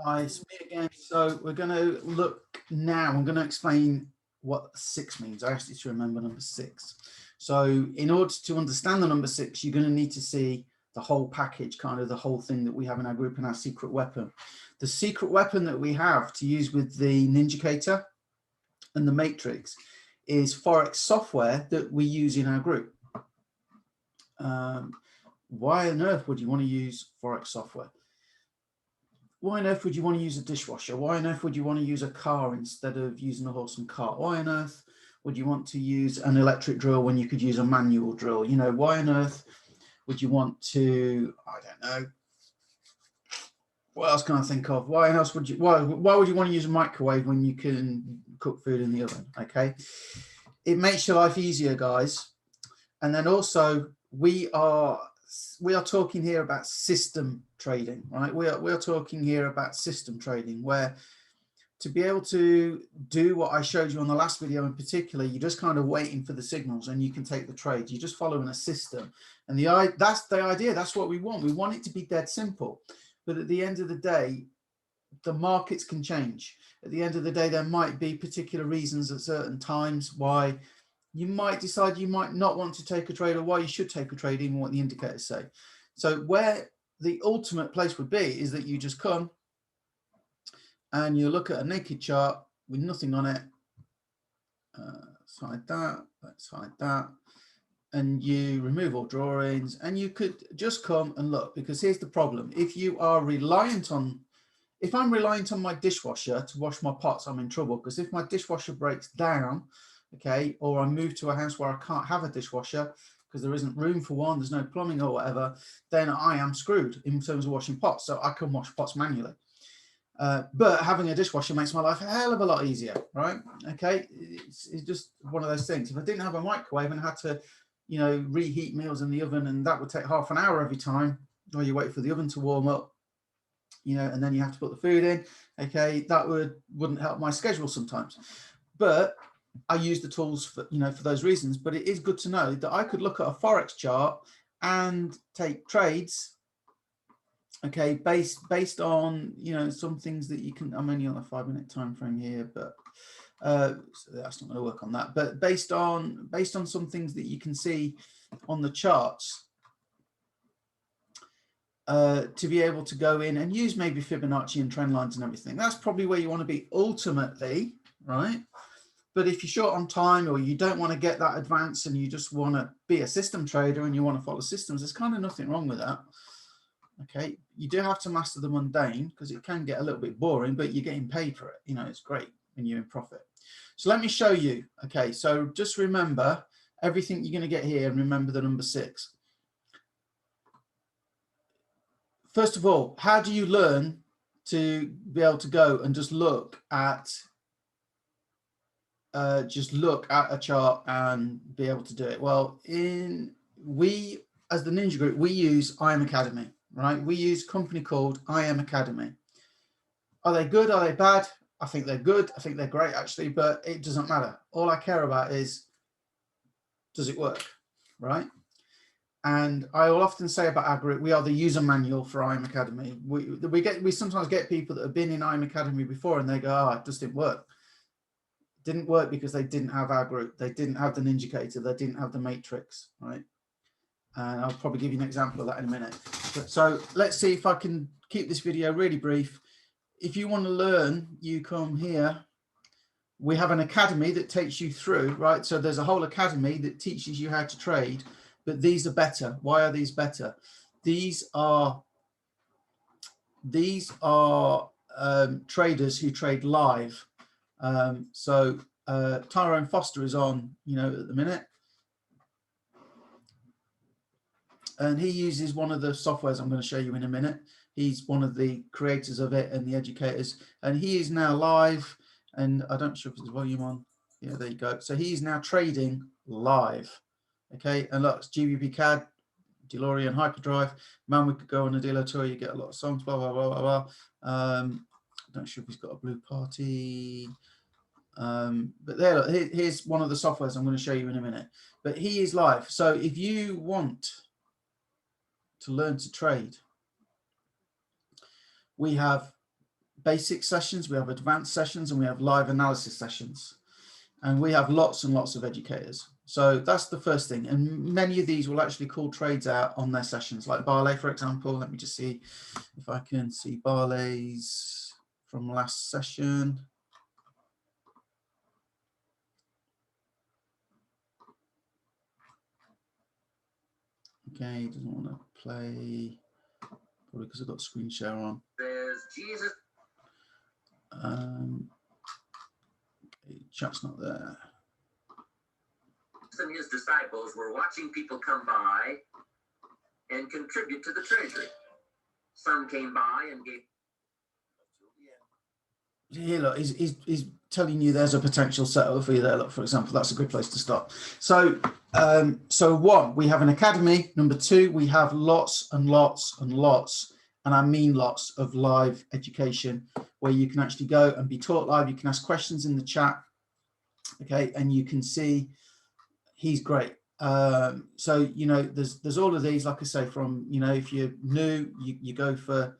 Hi, it's me again. So we're going to look now. I'm going to explain what 6 means. I asked you to remember number 6. So in order to understand the number 6, you're going to need to see the whole package, kind of the whole thing that we have in our group and our secret weapon. The secret weapon that we have to use with the Ninjacator and the Matrix is Forex software that we use in our group. Why on earth would you want to use Forex software? Why on earth would you want to use a dishwasher? Why on earth would you want to use a car instead of using a horse and cart? Why on earth would you want to use an electric drill when you could use a manual drill? You know, why on earth would you want to, I don't know, what else can I think of? Why else would you, why would you want to use a microwave when you can cook food in the oven? Okay. It makes your life easier, guys. And then also we are talking here about system trading, right? We are talking here about system trading, where to be able to do what I showed you on the last video in particular, you're just kind of waiting for the signals and you can take the trades. You're just following a system. And that's the idea. That's what we want. We want it to be dead simple. But at the end of the day, the markets can change. At the end of the day, there might be particular reasons at certain times why you might decide you might not want to take a trade, or why you should take a trade, even what the indicators say. So where the ultimate place would be is that you just come and you look at a naked chart with nothing on it. Let's hide that, let's hide that. And you remove all drawings, and you could just come and look, because here's the problem. If you are reliant on, if I'm reliant on my dishwasher to wash my pots, I'm in trouble, because if my dishwasher breaks down, okay, or I move to a house where I can't have a dishwasher because there isn't room for one, there's no plumbing or whatever, then I am screwed in terms of washing pots. So I can wash pots manually. But having a dishwasher makes my life a hell of a lot easier, right? Okay, it's just one of those things. If I didn't have a microwave and had to, you know, reheat meals in the oven, and that would take half an hour every time, or you wait for the oven to warm up, you know, and then you have to put the food in, okay, that wouldn't help my schedule sometimes. But I use the tools for, you know, for those reasons. But it is good to know that I could look at a Forex chart and take trades, okay, based on, you know, some things that you can, I'm only on a 5-minute time frame here, but so that's not going to work on that. But based on some things that you can see on the charts, to be able to go in and use maybe Fibonacci and trend lines and everything. That's probably where you want to be ultimately, right? But if you're short on time, or you don't want to get that advanced and you just want to be a system trader and you want to follow systems, there's kind of nothing wrong with that. Okay, you do have to master the mundane, because it can get a little bit boring, but you're getting paid for it. You know, it's great when you're in profit. So let me show you. Okay, so just remember everything you're going to get here, and remember the number 6. First of all, how do you learn to be able to go and just look at a chart and be able to do it? Well, we as the Ninja Group, we use IM Academy, right? We use a company called IM Academy. Are they good? Are they bad? I think they're good. I think they're great, actually, but it doesn't matter. All I care about is, does it work, right? And I will often say about our group, we are the user manual for IM Academy. We sometimes get people that have been in IM Academy before, and they go, oh, it just didn't work. It didn't work because they didn't have our group. They didn't have the Ninjacator. They didn't have the Matrix, right? And I'll probably give you an example of that in a minute. So let's see if I can keep this video really brief. If you want to learn, you come here. We have an academy that takes you through, right? So there's a whole academy that teaches you how to trade. But these are better. Why are these better? These are traders who trade live. So Tyrone Foster is on, you know, at the minute, and he uses one of the softwares I'm going to show you in a minute. He's one of the creators of it and the educators, and he is now live. And I don't know if there's volume on. Yeah, there you go. So he's now trading live. Okay, and look, it's GBP CAD, DeLorean Hyperdrive. Man, we could go on a dealer tour. You get a lot of songs, blah, blah, blah, blah, blah. I'm not sure if he's got a blue party. But there, look, here's one of the softwares I'm going to show you in a minute. But he is live. So if you want to learn to trade, we have basic sessions, we have advanced sessions, and we have live analysis sessions. And we have lots and lots of educators. So that's the first thing. And many of these will actually call trades out on their sessions, like Barley, for example. Let me just see if I can see Barley's from last session. Okay, he doesn't want to play, probably because I've got screen share on. There's Jesus. Okay, chat's not there. And his disciples were watching people come by and contribute to the treasury. Some came by and gave. Here, look, he's telling you there's a potential setup for you there. Look, for example, that's a good place to start. So, so one, we have an academy. Number two, we have lots and lots and lots, and I mean lots of live education where you can actually go and be taught live. You can ask questions in the chat, okay, and you can see he's great. So, you know, there's all of these, like I say, from, you know, if you're new, you go for,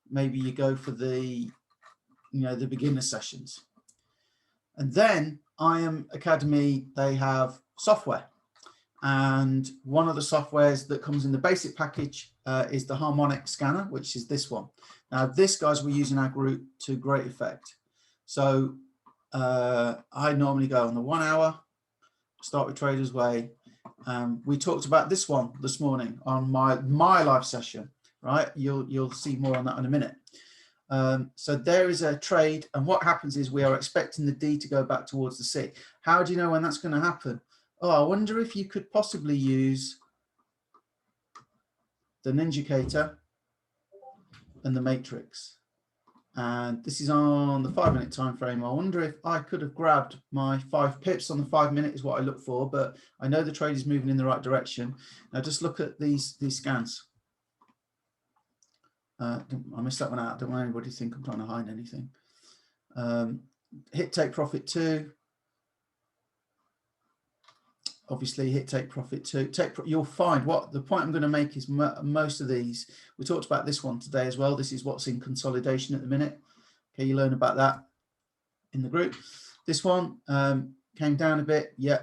maybe you go for the, you know, the beginner sessions. And then IAM Academy, they have software. And one of the softwares that comes in the basic package is the Harmonic Scanner, which is this one. Now, this, guys, we use in our group to great effect. So I normally go on the 1 hour, start with Traders Way. We talked about this one this morning on my live session, right? You'll see more on that in a minute. So there is a trade, and what happens is we are expecting the D to go back towards the C. How do you know when that's going to happen? Oh, I wonder if you could possibly use the Ninjacator and the Matrix. And this is on the 5-minute time frame. I wonder if I could have grabbed my 5 pips on the 5 minute is what I look for, but I know the trade is moving in the right direction. Now just look at these scans. I missed that one out. Don't want anybody to think I'm trying to hide anything. Hit take profit 2. Obviously hit take profit 2. You'll find what the point I'm going to make is most of these. We talked about this one today as well. This is what's in consolidation at the minute. Okay, you learn about that in the group. This one came down a bit. Yeah,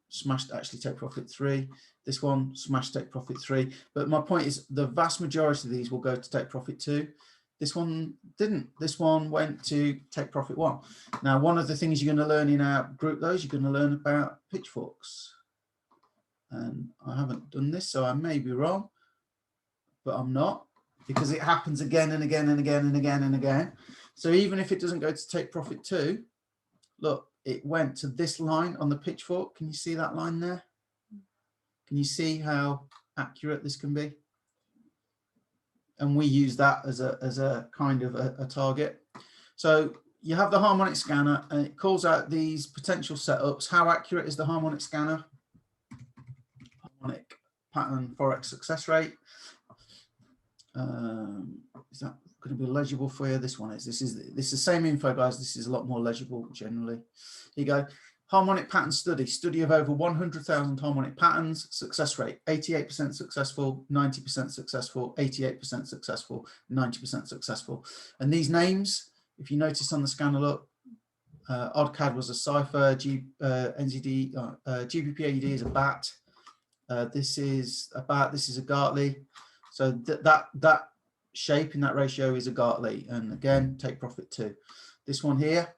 smashed actually take profit 3. This one smashed take profit 3. But my point is the vast majority of these will go to take profit 2. This one didn't. This one went to take profit 1. Now, one of the things you're going to learn in our group, you're going to learn about pitchforks. And I haven't done this, so I may be wrong, but I'm not, because it happens again and again and again and again and again. So even if it doesn't go to take profit 2, look, it went to this line on the pitchfork. Can you see that line there? Can you see how accurate this can be? And we use that as a kind of a target. So you have the Harmonic Scanner, and it calls out these potential setups. How accurate is the Harmonic Scanner? Harmonic pattern forex success rate. Is that going to be legible for you? This one is. This is the same info, guys. This is a lot more legible generally. Here you go. Harmonic pattern study of over 100,000 harmonic patterns. Success rate 88% successful, 90% successful, 88% successful, 90% successful. And these names, if you notice on the scanner, look, OddCAD was a cipher, NZD, GBP-AUD is a bat. This is a bat. This is a Gartley. So that shape in that ratio is a Gartley. And again, take profit 2. This one here.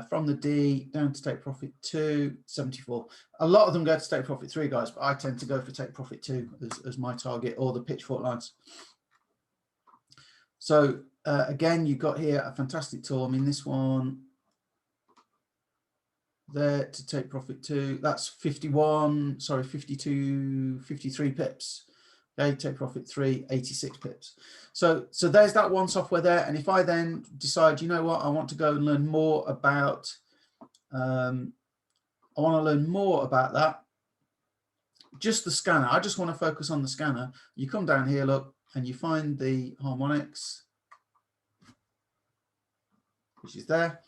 From the D down to take profit 2, 74. A lot of them go to take profit 3, guys, but I tend to go for take profit 2 as my target, or the pitchfork lines. So again, you've got here a fantastic tool. I mean, this one there to take profit 2, that's 52, 53 pips. Okay, take profit 3, 86 pips. So there's that one software there. And if I then decide, you know what, I want to go and learn more about, that, just the scanner. I just want to focus on the scanner. You come down here, look, and you find the harmonics, which is there.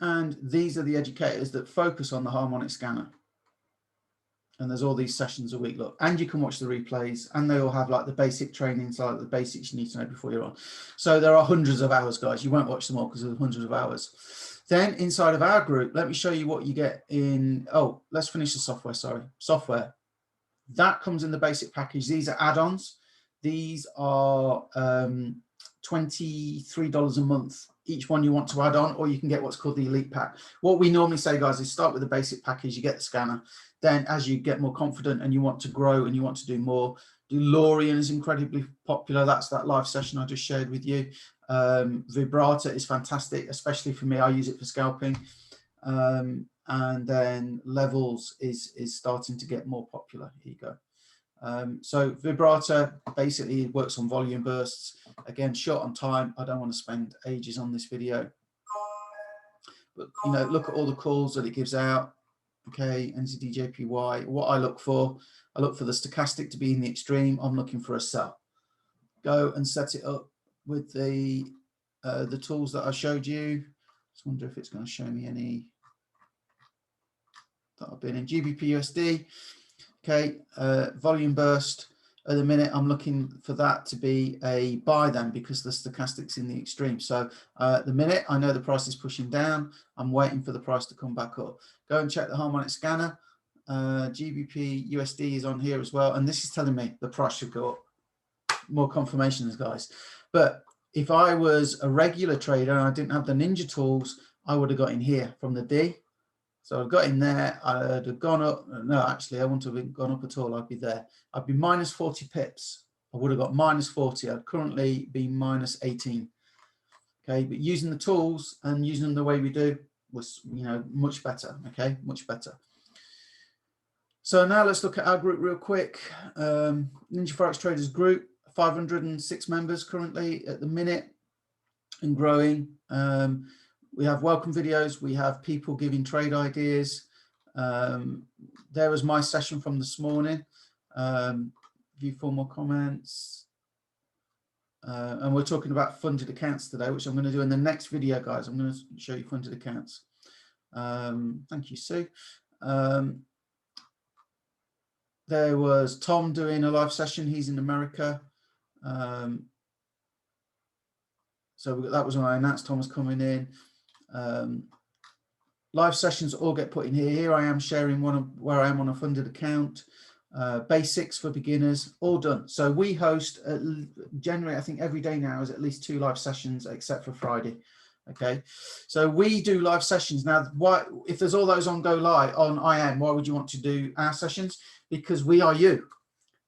And these are the educators that focus on the harmonic scanner. And there's all these sessions a week, look, and you can watch the replays, and they all have like the basic training, so like the basics you need to know before you're on. So there are hundreds of hours, guys. You won't watch them all because there's hundreds of hours. Then inside of our group, let me show you what you get in, oh, let's finish the software, sorry. Software, that comes in the basic package. These are add-ons. These are $23 a month. Each one you want to add on, or you can get what's called the Elite Pack. What we normally say, guys, is start with the basic package, you get the scanner. Then as you get more confident and you want to grow and you want to do more, DeLorean is incredibly popular. That's that live session I just shared with you. Vibrata is fantastic, especially for me. I use it for scalping. And then Levels is starting to get more popular. Here you go. So Vibrata basically works on volume bursts. Again, short on time. I don't want to spend ages on this video. But, you know, look at all the calls that it gives out. Okay, NZDJPY. What I look for the stochastic to be in the extreme. I'm looking for a sell. Go and set it up with the tools that I showed you. Just wonder if it's going to show me any that I've been in. GBP USD. Okay, volume burst. At the minute, I'm looking for that to be a buy then, because the stochastic's in the extreme. So at the minute, I know the price is pushing down. I'm waiting for the price to come back up. Go and check the Harmonic Scanner. GBP USD is on here as well. And this is telling me the price should go up. More confirmations, guys. But if I was a regular trader and I didn't have the ninja tools, I would have got in here from the D. So I've got in there, I'd have gone up. No, actually, I wouldn't have gone up at all. I'd be there. I'd be minus 40 pips. I would have got minus 40. I'd currently be minus 18. Okay, but using the tools and using them the way we do was, you know, much better. Okay, much better. So now let's look at our group real quick. Ninja Forex Traders Group, 506 members currently at the minute and growing. We have welcome videos. We have people giving trade ideas. There was my session from this morning. View 4 more comments. And we're talking about funded accounts today, which I'm going to do in the next video, guys. I'm going to show you funded accounts. Thank you, Sue. There was Tom doing a live session. He's in America. So that was when I announced Tom was coming in. Live sessions all get put in here. Here I am sharing one of where I am on a funded account. Basics for beginners, all done. So we host generally, I think every day now is at least 2 live sessions, except for Friday. Okay, so we do live sessions now. Why, if there's all those on Go Live on IM, why would you want to do our sessions? Because we are you,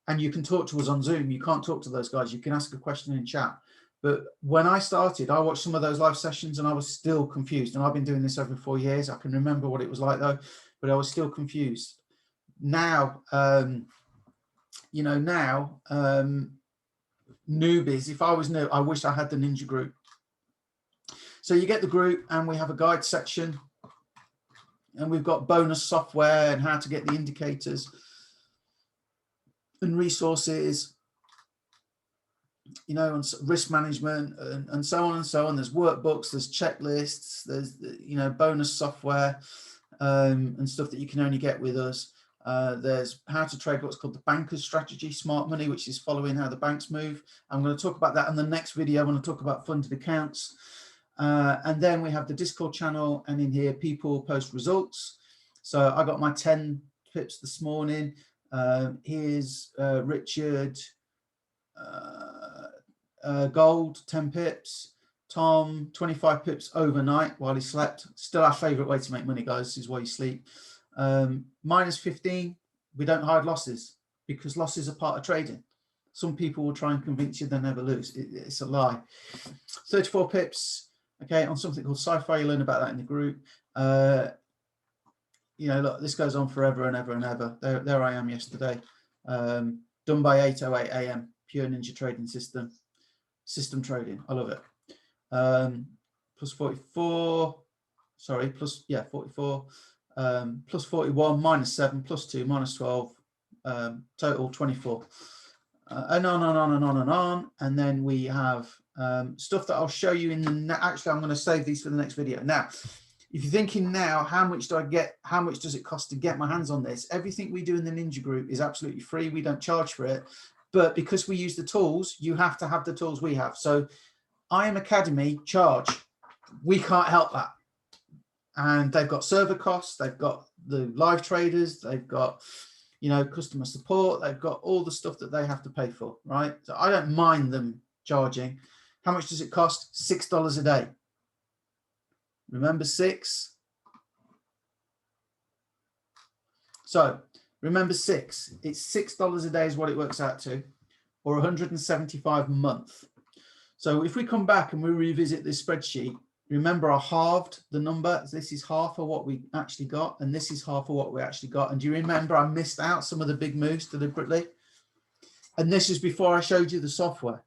and you can talk to us on Zoom. You can't talk to those guys. You can ask a question in chat. But when I started, I watched some of those live sessions and I was still confused. And I've been doing this over 4 years. I can remember what it was like though, but I was still confused. Now, you know, now newbies, if I was new, I wish I had the Ninja group. So you get the group and we have a guide section and we've got bonus software and how to get the indicators and resources, you know, and risk management and so on and so on. There's workbooks, there's checklists, there's, you know, bonus software and stuff that you can only get with us. There's how to trade what's called the banker's strategy, smart money, which is following how the banks move. I'm going to talk about that in the next video. I'm going to talk about funded accounts. And then we have the Discord channel, and in here people post results. So I got my 10 pips this morning. Here's Richard Gold, 10 pips. Tom, 25 pips overnight while he slept. Still our favorite way to make money, guys. This is why you sleep. Minus 15. We don't hide losses because losses are part of trading. Some people will try and convince you they never lose. It's a lie. 34 pips. Okay, on something called Sci-Fi. You learn about that in the group. You know, look, this goes on forever and ever and ever. There I am yesterday. Done by 8:08 a.m. Pure ninja trading system. System trading. I love it. Plus 44. Sorry, plus, yeah, 44. Plus 41, minus 7, plus 2, minus 12. Total 24. And on and on and on and on. And then we have stuff that I'll show you in the actually I'm going to save these for the next video. Now, If you're thinking now, how much do I get? How much does it cost to get my hands on this? Everything we do in the Ninja Group is absolutely free. We don't charge for it. But because we use the tools, you have to have the tools we have. So IM Academy charge. We can't help that. And they've got server costs. They've got the live traders. They've got, you know, customer support. They've got all the stuff that they have to pay for, right? So I don't mind them charging. How much does it cost? $6 a day. Remember 6? So remember 6. It's $6 a day is what it works out to, or 175 a month. So if we come back and we revisit this spreadsheet, remember I halved the number. This is half of what we actually got, and this is half of what we actually got. And do you remember I missed out some of the big moves deliberately? And this is before I showed you the software.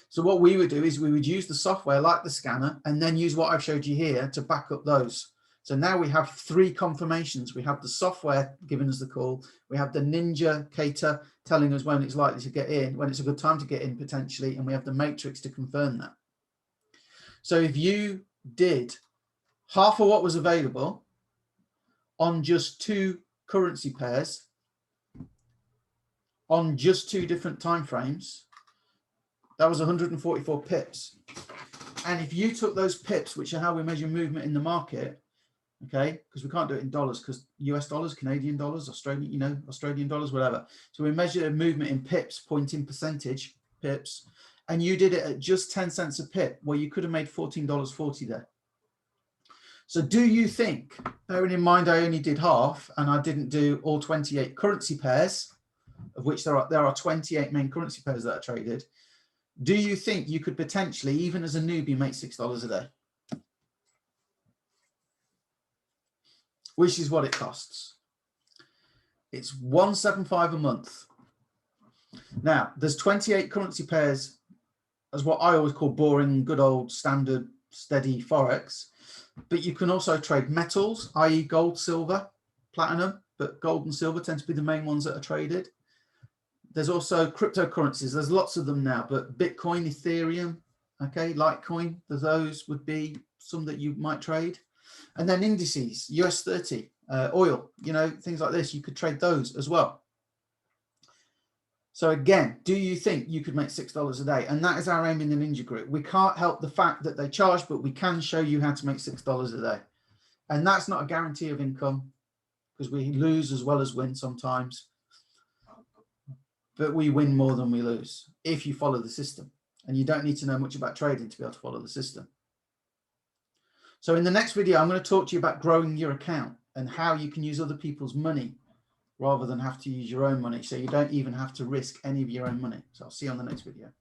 So what we would do is we would use the software like the scanner and then use what I've showed you here to back up those. So now we have 3 confirmations. We have the software giving us the call. We have the Ninja Cater telling us when it's likely to get in, when it's a good time to get in potentially, and we have the matrix to confirm that. So if you did half of what was available on just 2 currency pairs, on just 2 different time frames, that was 144 pips. And if you took those pips, which are how we measure movement in the market, okay, because we can't do it in dollars, because US dollars, Canadian dollars, Australian, you know, Australian dollars, whatever. So we measure movement in pips, point in percentage pips, and you did it at just 10 cents a pip, well, you could have made $14.40 there. So do you think, bearing in mind I only did half and I didn't do all 28 currency pairs, of which there are 28 main currency pairs that are traded, do you think you could potentially, even as a newbie, make $6 a day? Which is what it costs. It's $175 a month. Now, there's 28 currency pairs as what I always call boring, good old standard, steady Forex. But you can also trade metals, i.e. gold, silver, platinum, but gold and silver tend to be the main ones that are traded. There's also cryptocurrencies. There's lots of them now, but Bitcoin, Ethereum, okay, Litecoin, those would be some that you might trade. And then indices, US 30, oil, you know, things like this, you could trade those as well. So again, do you think you could make $6 a day? And that is our aim in the Ninja Group. We can't help the fact that they charge, but we can show you how to make $6 a day. And that's not a guarantee of income, because we lose as well as win sometimes. But we win more than we lose if you follow the system. And you don't need to know much about trading to be able to follow the system. So in the next video, I'm going to talk to you about growing your account and how you can use other people's money rather than have to use your own money. So you don't even have to risk any of your own money. So I'll see you on the next video.